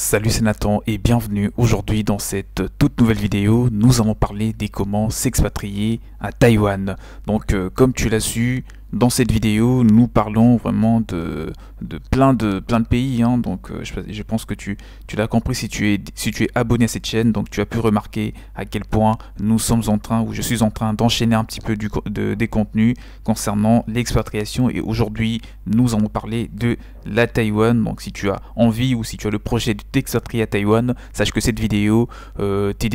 Salut, c'est Nathan et bienvenue. Aujourd'hui dans cette toute nouvelle vidéo, nous allons parler des comment s'expatrier à Taïwan. Donc comme tu l'as su, dans cette vidéo, nous parlons vraiment de plein de pays, hein. Donc je pense que tu l'as compris si tu es abonné à cette chaîne. Donc tu as pu remarquer à quel point nous sommes en train, ou je suis en train d'enchaîner un petit peu des contenus concernant l'expatriation. Et aujourd'hui, nous allons parler de la Taïwan. Donc si tu as envie ou si tu as le projet de t'expatrier à Taïwan, sache que cette vidéo t'y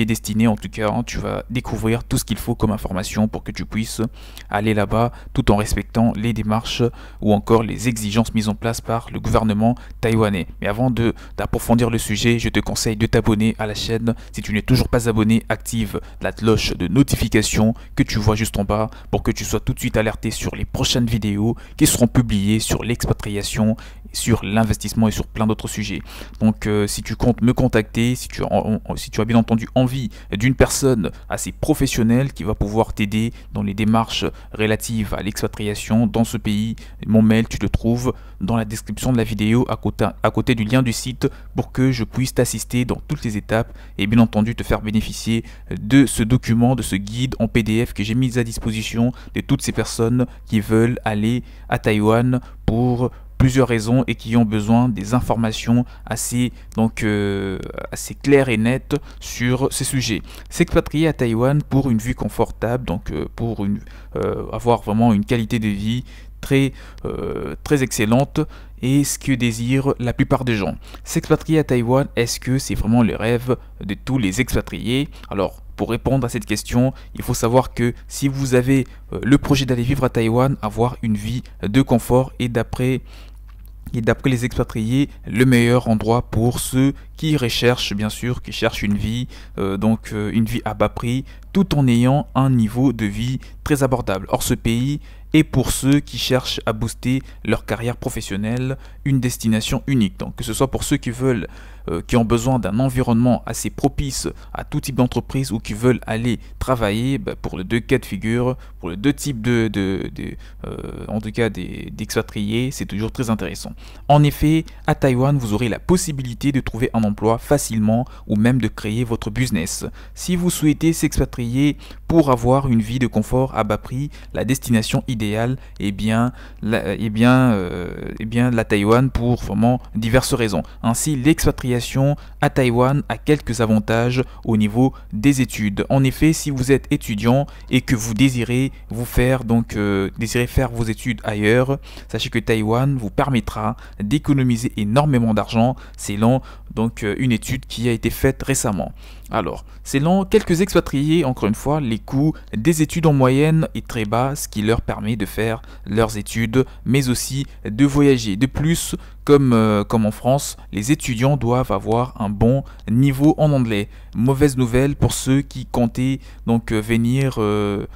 est destiné. En tout cas, hein. Tu vas découvrir tout ce qu'il faut comme information pour que tu puisses aller là-bas tout en respectant les démarches ou encore les exigences mises en place par le gouvernement taïwanais. Mais avant d'approfondir le sujet, je te conseille de t'abonner à la chaîne. Si tu n'es toujours pas abonné, active la cloche de notification que tu vois juste en bas pour que tu sois tout de suite alerté sur les prochaines vidéos qui seront publiées sur l'expatriation, sur l'investissement et sur plein d'autres sujets. Donc si tu comptes me contacter, si tu as bien entendu envie d'une personne assez professionnelle qui va pouvoir t'aider dans les démarches relatives à l'expatriation dans ce pays, mon mail tu le trouves dans la description de la vidéo à côté du lien du site pour que je puisse t'assister dans toutes les étapes et bien entendu te faire bénéficier de ce document, de ce guide en PDF que j'ai mis à disposition de toutes ces personnes qui veulent aller à Taïwan pour plusieurs raisons et qui ont besoin des informations assez claires et nettes sur ces sujets. S'expatrier à Taïwan pour une vie confortable, donc pour avoir vraiment une qualité de vie très excellente, et ce que désirent la plupart des gens. S'expatrier à Taïwan, est-ce que c'est vraiment le rêve de tous les expatriés? Alors, pour répondre à cette question, il faut savoir que si vous avez le projet d'aller vivre à Taïwan, avoir une vie de confort et d'après les expatriés, le meilleur endroit pour ceux qui recherchent, bien sûr, qui cherchent une vie, une vie à bas prix, tout en ayant un niveau de vie très abordable. Or, ce pays est pour ceux qui cherchent à booster leur carrière professionnelle une destination unique. Donc, que ce soit pour ceux qui ont besoin d'un environnement assez propice à tout type d'entreprise ou qui veulent aller travailler, pour les deux cas de figure, pour les deux types d'expatriés, c'est toujours très intéressant. En effet, à Taïwan, vous aurez la possibilité de trouver un emploi facilement ou même de créer votre business. Si vous souhaitez s'expatrier pour avoir une vie de confort à bas prix, la destination idéale est bien la Taïwan pour vraiment diverses raisons. Ainsi, l'expatriation à Taïwan a quelques avantages au niveau des études. En effet, si vous êtes étudiant et que vous désirez faire vos études ailleurs, sachez que Taïwan vous permettra d'économiser énormément d'argent selon une étude qui a été faite récemment. Alors, selon quelques expatriés, encore une fois, les coûts des études en moyenne est très bas, ce qui leur permet de faire leurs études, mais aussi de voyager. De plus, comme en France, les étudiants doivent avoir un bon niveau en anglais. Mauvaise nouvelle pour ceux qui comptaient venir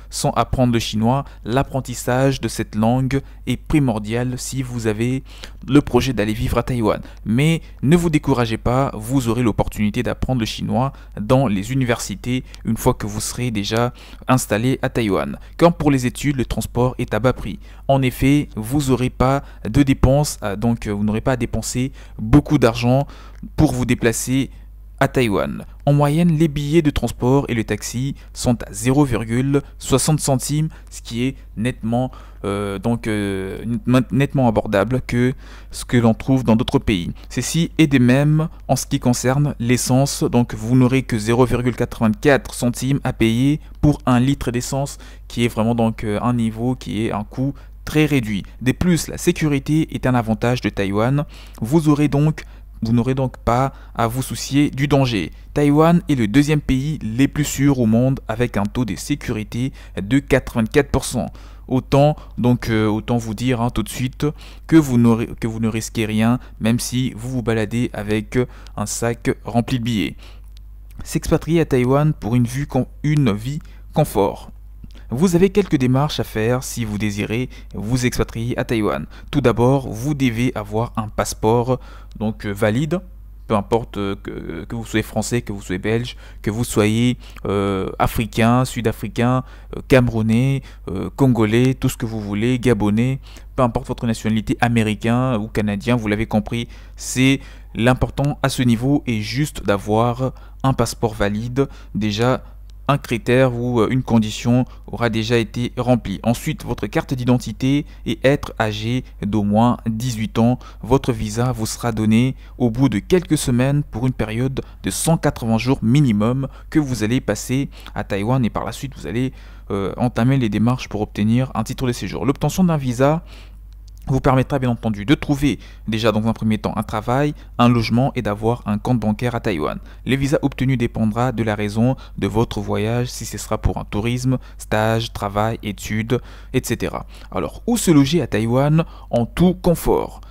sans apprendre le chinois. L'apprentissage de cette langue est primordial si vous avez le projet d'aller vivre à Taïwan. Mais ne vous découragez pas, vous aurez l'opportunité d'apprendre le chinois dans les universités une fois que vous serez déjà installé à Taïwan. Comme pour les études, le transport est à bas prix. En effet, vous n'aurez pas de dépenses, vous n'aurez pas à dépenser beaucoup d'argent pour vous déplacer à Taïwan. En moyenne, les billets de transport et le taxi sont à 0,60 centimes, ce qui est nettement abordable que ce que l'on trouve dans d'autres pays. Ceci est de même en ce qui concerne l'essence, donc vous n'aurez que 0,84 centimes à payer pour un litre d'essence, qui est vraiment un niveau qui est un coût très réduit. De plus, la sécurité est un avantage de Taïwan. Vous n'aurez donc pas à vous soucier du danger. Taïwan est le deuxième pays le plus sûr au monde avec un taux de sécurité de 84%. Autant vous dire tout de suite que vous ne risquez rien, même si vous vous baladez avec un sac rempli de billets. S'expatrier à Taïwan pour une vie confort. Vous avez quelques démarches à faire si vous désirez vous expatrier à Taïwan. Tout d'abord, vous devez avoir un passeport valide. peu importe que vous soyez français, que vous soyez belge, que vous soyez africain, sud-africain, camerounais, congolais, tout ce que vous voulez, gabonais, peu importe votre nationalité, américain ou canadien, vous l'avez compris, c'est l'important à ce niveau est juste d'avoir un passeport valide. Déjà, un critère ou une condition aura déjà été remplie. Ensuite, votre carte d'identité et être âgé d'au moins 18 ans. Votre visa vous sera donné au bout de quelques semaines pour une période de 180 jours minimum que vous allez passer à Taïwan et par la suite vous allez entamer les démarches pour obtenir un titre de séjour. L'obtention d'un visa vous permettra bien entendu de trouver déjà dans un premier temps un travail, un logement et d'avoir un compte bancaire à Taïwan. Le visa obtenu dépendra de la raison de votre voyage, si ce sera pour un tourisme, stage, travail, études, etc. Alors, où se loger à Taïwan en tout confort?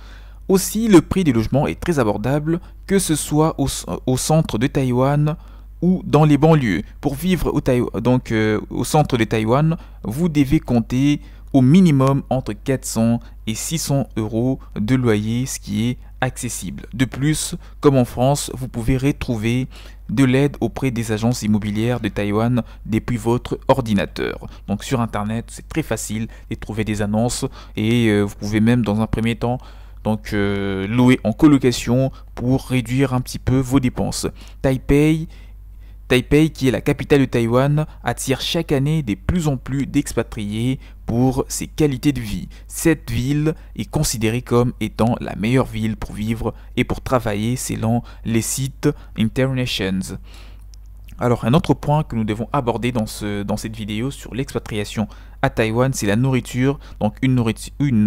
Aussi, le prix des logements est très abordable, que ce soit au centre de Taïwan ou dans les banlieues. Pour vivre au centre de Taïwan, vous devez compter au minimum entre 400 et 600 euros de loyer, ce qui est accessible. De plus, comme en France, vous pouvez retrouver de l'aide auprès des agences immobilières de Taïwan depuis votre ordinateur. Donc sur internet, c'est très facile de trouver des annonces et vous pouvez même dans un premier temps louer en colocation pour réduire un petit peu vos dépenses. Taipei, qui est la capitale de Taïwan, attire chaque année de plus en plus d'expatriés pour ses qualités de vie. Cette ville est considérée comme étant la meilleure ville pour vivre et pour travailler selon les sites Internations. Alors un autre point que nous devons aborder dans cette vidéo sur l'expatriation à Taïwan, c'est la nourriture, donc une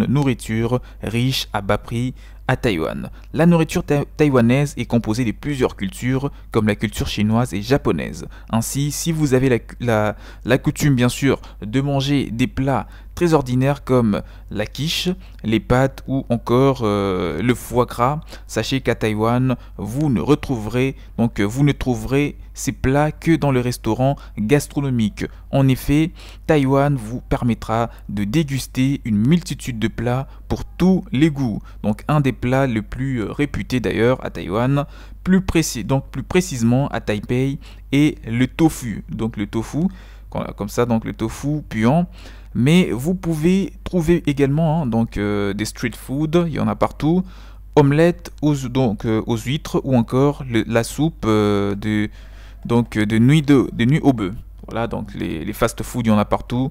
nourriture riche à bas prix à Taïwan. La nourriture taïwanaise est composée de plusieurs cultures comme la culture chinoise et japonaise. Ainsi, si vous avez la coutume bien sûr de manger des plats très ordinaires comme la quiche, les pâtes ou encore le foie gras, sachez qu'à Taïwan, vous ne trouverez ces plats que dans le restaurant gastronomique. En effet, Taïwan vous permettra de déguster une multitude de plats pour tous les goûts. Donc un des plats les plus réputés d'ailleurs à Taïwan, plus précisément à Taipei, est le tofu. Donc le tofu, comme ça, donc le tofu puant. Mais vous pouvez trouver également des street food, il y en a partout, omelette aux huîtres ou encore la soupe de nuit au bœuf. Voilà, donc les fast-food, il y en a partout,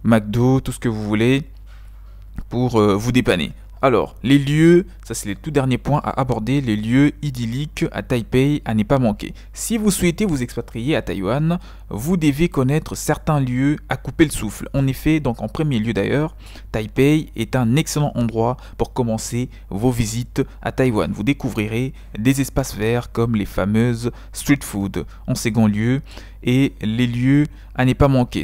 McDo, tout ce que vous voulez pour vous dépanner. Alors, les lieux, ça c'est le tout dernier point à aborder, les lieux idylliques à Taipei à ne pas manquer. Si vous souhaitez vous expatrier à Taïwan, vous devez connaître certains lieux à couper le souffle. En effet, donc en premier lieu d'ailleurs, Taipei est un excellent endroit pour commencer vos visites à Taïwan. Vous découvrirez des espaces verts comme les fameuses street food. En second lieu, et les lieux à ne pas manquer.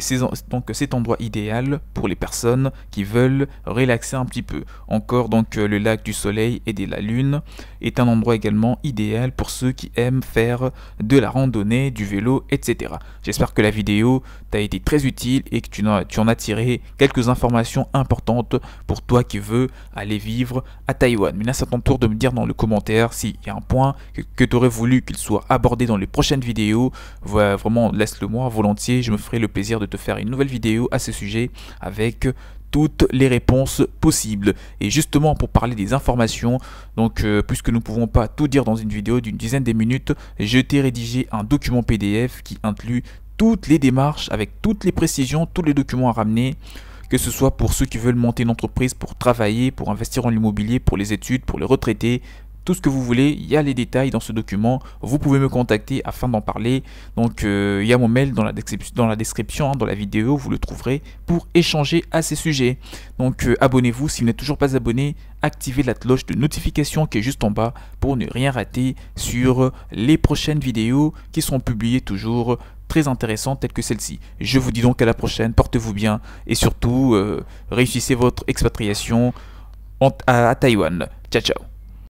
Donc cet endroit idéal pour les personnes qui veulent relaxer un petit peu. Encore le lac du soleil et de la lune est un endroit également idéal pour ceux qui aiment faire de la randonnée, du vélo, etc. J'espère que la vidéo t'a été très utile et que tu en as tiré quelques informations importantes pour toi qui veux aller vivre à Taïwan. Mais là c'est à ton tour de me dire dans le commentaire s'il y a un point que tu aurais voulu qu'il soit abordé dans les prochaines vidéos. Vraiment, laisse-le moi volontiers, je me ferai le plaisir de te faire une nouvelle vidéo à ce sujet avec toutes les réponses possibles. Et justement pour parler des informations, puisque nous ne pouvons pas tout dire dans une vidéo d'une dizaine de minutes, je t'ai rédigé un document PDF qui inclut toutes les démarches avec toutes les précisions, tous les documents à ramener, que ce soit pour ceux qui veulent monter une entreprise, pour travailler, pour investir en immobilier, pour les études, pour les retraités, tout ce que vous voulez, il y a les détails dans ce document. Vous pouvez me contacter afin d'en parler. Donc il y a mon mail dans la description, dans la vidéo, vous le trouverez pour échanger à ces sujets. Donc abonnez-vous si vous n'êtes toujours pas abonné, activez la cloche de notification qui est juste en bas pour ne rien rater sur les prochaines vidéos qui seront publiées toujours très intéressantes telles que celle-ci. Je vous dis donc à la prochaine, portez-vous bien et surtout réussissez votre expatriation à Taïwan. Ciao ciao.